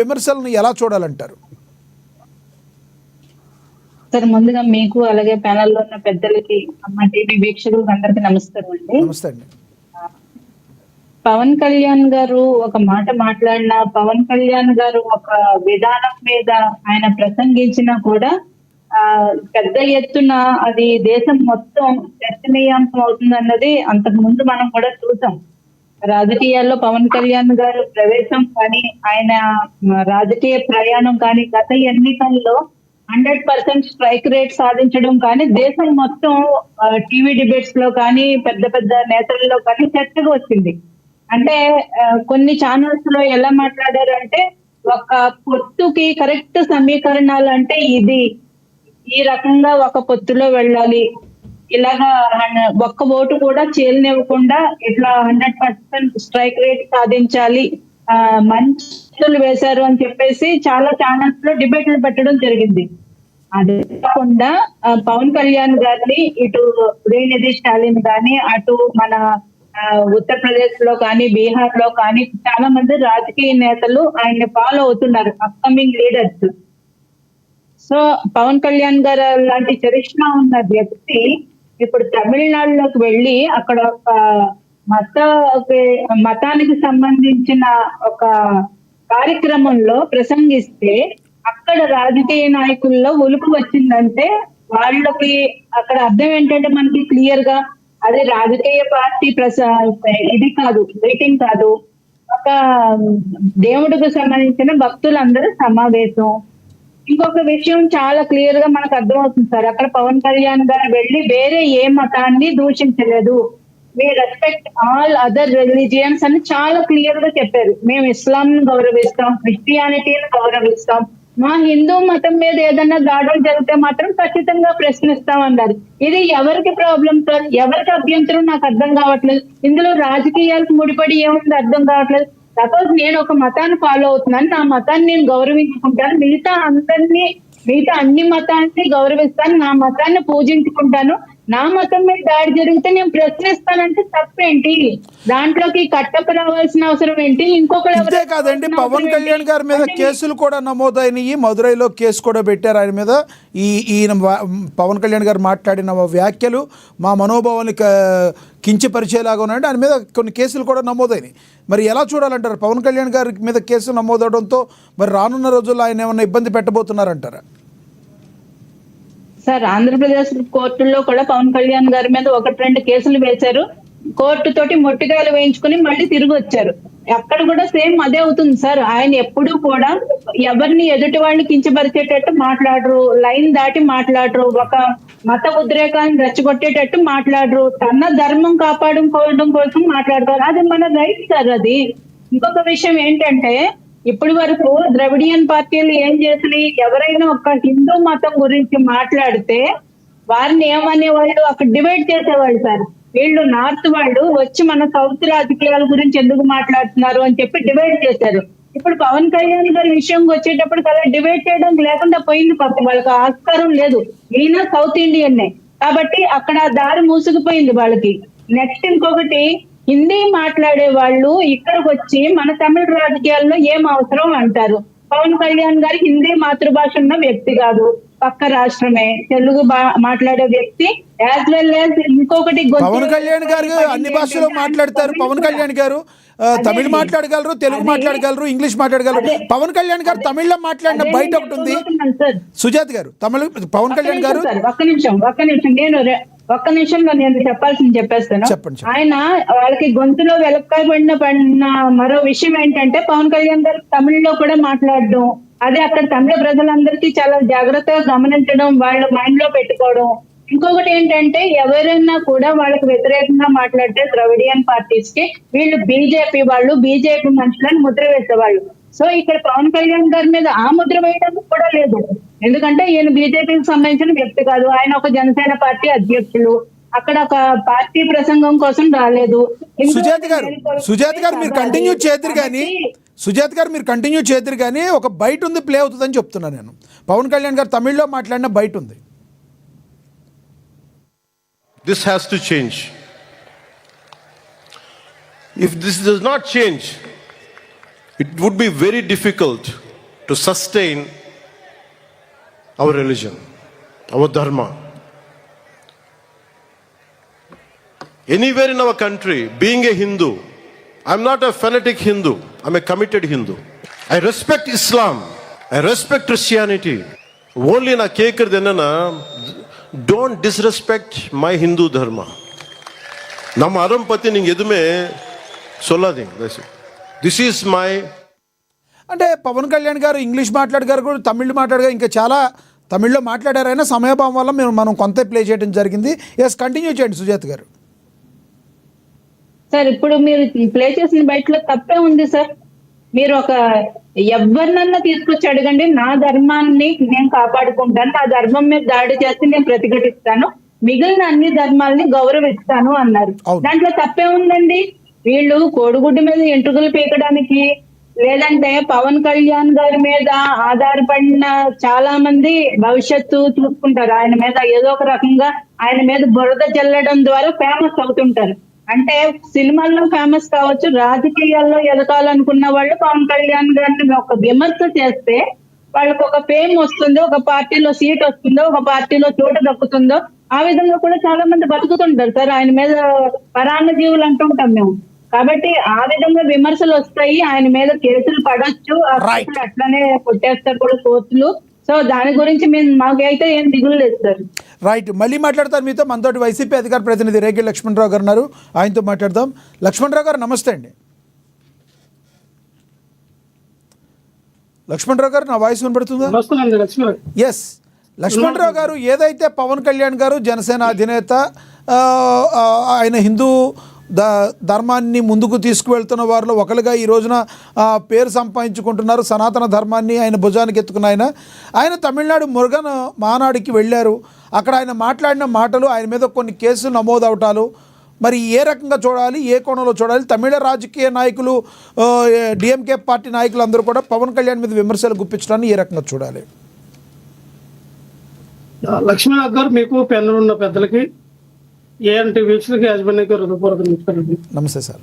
విమర్శలను ఎలా చూడాలంటారు? సార్ ముందుగా మీకు అలాగే ప్యానెల్లో ఉన్న పెద్దలకి, అమ్మ టీవీ వీక్షకులకు అందరికీ నమస్కారం అండి. నమస్తే అండి. పవన్ కళ్యాణ్ గారు ఒక మాట మాట్లాడినా, పవన్ కళ్యాణ్ గారు ఒక విధానం మీద ఆయన ప్రసంగించినా కూడా పెద్ద ఎత్తున అది దేశం మొత్తం చర్చనీయాంశం అవుతుందన్నది అంతకు ముందు మనం కూడా చూసాం. రాజకీయాల్లో పవన్ కళ్యాణ్ గారు ప్రవేశం కానీ, ఆయన రాజకీయ ప్రయాణం కానీ, గత ఎన్నికల్లో 100% స్ట్రైక్ రేట్ సాధించడం కానీ, దేశం మొత్తం టీవీ డిబేట్స్ లో కానీ, పెద్ద పెద్ద నేతల్లో కానీ చర్చగా వచ్చింది. అంటే కొన్ని ఛానల్స్ లో ఎలా మాట్లాడారు అంటే, ఒక పొత్తుకి కరెక్ట్ సమీకరణాలు అంటే ఇది, ఈ రకంగా ఒక పొత్తులో వెళ్ళాలి, ఇలాగా ఒక్క ఓటు కూడా చీలనివ్వకుండా ఇట్లా 100% స్ట్రైక్ రేట్ సాధించాలి, మంచులు వేశారు అని చెప్పేసి చాలా ఛానల్స్ లో డిబేట్లు పెట్టడం జరిగింది. అదే కాకుండా పవన్ కళ్యాణ్ గారిని ఇటు ఉదయనిధి స్టాలిన్ గాని, అటు మన ఉత్తరప్రదేశ్ లో కానీ, బీహార్ లో కానీ చాలా మంది రాజకీయ నేతలు ఆయన్ని ఫాలో అవుతున్నారు, upcoming leaders. So Pawan Kalyan garu లాంటి చరిష్మా ఉన్న వ్యక్తి ఇప్పుడు తమిళనాడులోకి వెళ్ళి అక్కడ ఒక మతానికి సంబంధించిన ఒక కార్యక్రమంలో ప్రసంగిస్తే అక్కడ రాజకీయ నాయకుల్లో ఉలుపు వచ్చిందంటే వాళ్ళకి అక్కడ అర్థం ఏంటంటే మనకి క్లియర్ గా అది రాజకీయ పార్టీ ఇది కాదు, మీటింగ్ కాదు, ఒక దేవుడికి సంబంధించిన భక్తులందరూ సమావేశం. ఇంకొక విషయం చాలా క్లియర్ గా మనకు అర్థమవుతుంది సార్, అక్కడ పవన్ కళ్యాణ్ గారు వెళ్ళి వేరే ఏ మతాన్ని దూషించలేదు, we respect all other religions అని చాలా క్లియర్ గా చెప్పారు. మేము ఇస్లాం గౌరవిస్తాం, క్రిస్టియానిటీని గౌరవిస్తాం, మా హిందూ మతం మీద ఏదైనా దాడులు జరిగితే మాత్రం ఖచ్చితంగా ప్రశ్నిస్తాం అన్నారు. ఇది ఎవరికి ప్రాబ్లం సార్, ఎవరికి అభ్యంతరం నాకు అర్థం కావట్లేదు. ఇందులో రాజకీయాలకు ముడిపడి ఏముంది అర్థం కావట్లేదు. సపోజ్ నేను ఒక మతాన్ని ఫాలో అవుతున్నాను, నా మతాన్ని నేను గౌరవించుకుంటాను, మిగతా అన్ని మతాన్ని గౌరవిస్తాను, నా మతాన్ని పూజించుకుంటాను, నా మతం మీద దాడి జరిగితే నేను ప్రశ్నిస్తానంటే తప్పేంటి? దాంట్లోకి కట్టపు రావాల్సిన అవసరం ఏంటి? ఇంతే కాదండి, పవన్ కళ్యాణ్ గారి మీద కేసులు కూడా నమోదైనవి. మదురైలో కేసు కూడా పెట్టారు ఆయన మీద. ఈయన పవన్ కళ్యాణ్ గారు మాట్లాడిన వ్యాఖ్యలు మా మనోభావాన్ని కించపరిచేలాగా ఉన్నాయంటే ఆయన మీద కొన్ని కేసులు కూడా నమోదైనవి. మరి ఎలా చూడాలంటారు? పవన్ కళ్యాణ్ గారి మీద కేసులు నమోదవడంతో మరి రానున్న రోజుల్లో ఆయన ఏమన్నా ఇబ్బంది పెట్టబోతున్నారంటారా? సార్ ఆంధ్రప్రదేశ్ కోర్టుల్లో కూడా పవన్ కళ్యాణ్ గారి మీద 1-2 కేసులు వేశారు. కోర్టు తోటి మొట్టికాయలు వేయించుకుని మళ్ళీ తిరిగి వచ్చారు. అక్కడ కూడా సేమ్ అదే అవుతుంది సార్. ఆయన ఎప్పుడూ కూడా ఎవరిని ఎదుటి వాళ్ళని కించపరిచేటట్టు మాట్లాడరు, లైన్ దాటి మాట్లాడరు, ఒక మత ఉద్రేకాన్ని రెచ్చగొట్టేటట్టు మాట్లాడరు, తన ధర్మం కాపాడుకోవడం కోసం మాట్లాడతారు. అది మన రైట్ సార్. అది ఇంకొక విషయం ఏంటంటే, ఇప్పటి వరకు ద్రవిడియన్ పార్టీలు ఏం చేసినాయి, ఎవరైనా ఒక హిందూ మతం గురించి మాట్లాడితే వారిని ఏమనేవాళ్ళు, అక్కడ డిబేట్ చేసేవాళ్ళు సార్. వీళ్ళు నార్త్ వాళ్ళు వచ్చి మన సౌత్ రాజకీయాల గురించి ఎందుకు మాట్లాడుతున్నారు అని చెప్పి డిబేట్ చేశారు. ఇప్పుడు పవన్ కళ్యాణ్ గారి విషయంకి వచ్చేటప్పుడు కదా డిబేట్ చేయడం లేకుండా పోయింది. పాపం వాళ్ళకి ఆస్కారం లేదు. ఈయన సౌత్ ఇండియన్నే కాబట్టి అక్కడ దారి మూసుకుపోయింది వాళ్ళకి. నెక్స్ట్ ఇంకొకటి, హిందీ మాట్లాడే వాళ్ళు ఇక్కడికి వచ్చి మన తమిళ రాజకీయాల్లో ఏం అవసరం అంటారు. పవన్ కళ్యాణ్ గారు హిందీ మాతృభాష ఉన్న వ్యక్తి కాదు, పక్క రాష్ట్రమే, తెలుగు మాట్లాడే వ్యక్తి. యాజ్ వెల్ యాజ్ ఇంకొకటి, పవన్ కళ్యాణ్ గారు అన్ని భాషలో మాట్లాడతారు. పవన్ కళ్యాణ్ గారు తమిళ్ మాట్లాడగలరు, తెలుగు మాట్లాడగలరు, ఇంగ్లీష్ మాట్లాడగలరు. పవన్ కళ్యాణ్ గారు తమిళ్లో మాట్లాడిన బయట ఒకటి ఉంది. సుజాత్ గారు, పవన్ కళ్యాణ్ గారు ఒక్క నిమిషంలో నేను చెప్పాల్సింది చెప్పేస్తాను. ఆయన వాళ్ళకి గొంతులో వెలక్కాయబడిన మరో విషయం ఏంటంటే, పవన్ కళ్యాణ్ గారు తమిళ్లో కూడా మాట్లాడడం, అదే అక్కడ తమిళ ప్రజలందరికీ చాలా జాగ్రత్తగా గమనించడం, వాళ్ళ మైండ్ లో పెట్టుకోవడం. ఇంకొకటి ఏంటంటే, ఎవరైనా కూడా వాళ్ళకి వ్యతిరేకంగా మాట్లాడితే ద్రవిడియన్ పార్టీస్ కి వీళ్ళు బీజేపీ మనుషులని ముద్ర వేసేవాళ్ళు. సో ఇక్కడ పవన్ కళ్యాణ్ గారి మీద ఆ ముద్ర వేయడానికి కూడా లేదు. ఎందుకంటే ఈయన బీజేపీకి సంబంధించిన వ్యక్తి కాదు, ఆయన ఒక జనసేన పార్టీ అధ్యక్షులు. అక్కడ ఒక పార్టీ ప్రసంగం కోసం రాలేదు. సుజాత్ గారు మీరు కంటిన్యూ చేద్దరు కానీ ఒక బయట ఉంది, ప్లే అవుతుందని చెప్తున్నాను నేను. పవన్ కళ్యాణ్ గారు తమిళ్లో మాట్లాడిన బయట ఉంది. This has to change. If this does not change, it would be very difficult to sustain our religion, our dharma. Anywhere in our country, being a Hindu, I'm not a fanatic Hindu, I'm a committed Hindu. I respect Islam, I respect Christianity. Only na kekkirdenna, don't disrespect my Hindu dharma. Nam arampati ning edume sollading. This is my. అంటే పవన్ కళ్యాణ్ గారు English మాట్లాడగారు కూడా తమిళ్ మాట్లాడగారు ఇంకా చాలా తమిళ్లో మాట్లాడారైనా సమయభావం వల్ల మనం కొంత play చేయడం జరిగింది. ఎస్, కంటిన్యూ చేయండి సుజాత గారు. సార్ ఇప్పుడు మీరు ప్లే చేసిన బయటలో తప్పే ఉంది సార్. మీరు ఒక ఎవరినన్నా తీసుకొచ్చి అడగండి, నా ధర్మాన్ని నేను కాపాడుకుంటాను, నా ధర్మం మీద దాడి చేస్తే నేను ప్రతిఘటిస్తాను, మిగిలిన అన్ని ధర్మాలని గౌరవిస్తాను అన్నారు. అవును. దాంట్లో తప్పే ఉందండి. వీళ్ళు కోడిగుడ్డు మీద ఎంట్రుకలు పీకడానికి, లేదంటే పవన్ కళ్యాణ్ గారి మీద ఆధారపడిన చాలా మంది భవిష్యత్తు చూసుకుంటారు, ఆయన మీద ఏదో ఒక రకంగా ఆయన మీద బురద చల్లడం ద్వారా ఫేమస్ అవుతుంటారు. అంటే సినిమాల్లో ఫేమస్ కావచ్చు, రాజకీయాల్లో ఎదగాలనుకున్న వాళ్ళు పవన్ కళ్యాణ్ గారిని ఒక విమర్శ చేస్తే వాళ్ళకి ఒక ఫేమ్ వస్తుందో, ఒక పార్టీలో సీట్ వస్తుందో, ఒక పార్టీలో చోటు దక్కుతుందో, ఆ విధంగా కూడా చాలా మంది బతుకుతుంటారు సార్. ఆయన మీద పరాన్న జీవులు అంటుంటాం మేము. కాబట్టి ఆ విధంగా విమర్శలు వస్తాయి, ఆయన మీద కేసులు పడొచ్చు, ఆ కేసులు అట్లానే కొట్టేస్తారు కూడా కోర్టులు. సో దాని గురించి మాకైతే ఏం దిగులు లేదు సార్. రైట్, మళ్ళీ మాట్లాడతారు మీతో. మనతోటి వైసీపీ అధికార ప్రతినిధి రేగిడి లక్ష్మణరావు గారు ఉన్నారు, ఆయనతో మాట్లాడదాం. లక్ష్మణరావు గారు నమస్తే అండి. లక్ష్మణరావు గారు, నా వాయిస్ వినపడుతుందా? ఎస్, లక్ష్మణరావు గారు, ఏదైతే పవన్ కళ్యాణ్ గారు జనసేన అధినేత, ఆయన హిందూ ధర్మాన్ని ముందుకు తీసుకువెళ్తున్న వారిలో ఒకరుగా ఈ రోజున పేరు సంపాదించుకుంటున్నారు, సనాతన ధర్మాన్ని ఆయన భుజానికి ఎత్తుకున్న ఆయన తమిళనాడు మురుగన్ మానాడికి వెళ్ళారు. అక్కడ ఆయన మాట్లాడిన మాటలు, ఆయన మీద కొన్ని కేసులు నమోదవటాలు, మరి ఏ రకంగా చూడాలి, ఏ కోణంలో చూడాలి? తమిళ రాజకీయ నాయకులు, డిఎంకే పార్టీ నాయకులు అందరూ కూడా పవన్ కళ్యాణ్ మీద విమర్శలు గుప్పించడాన్ని ఏ రకంగా చూడాలి? లక్ష్మీనాథ్ గారు, మీకు పెన్నున్న పెద్దలకి, ఏఎన్టీ వీక్షకులకి, యాజమాన్యానికి హృదయపూర్వక నమస్కారం. నమస్తే సార్.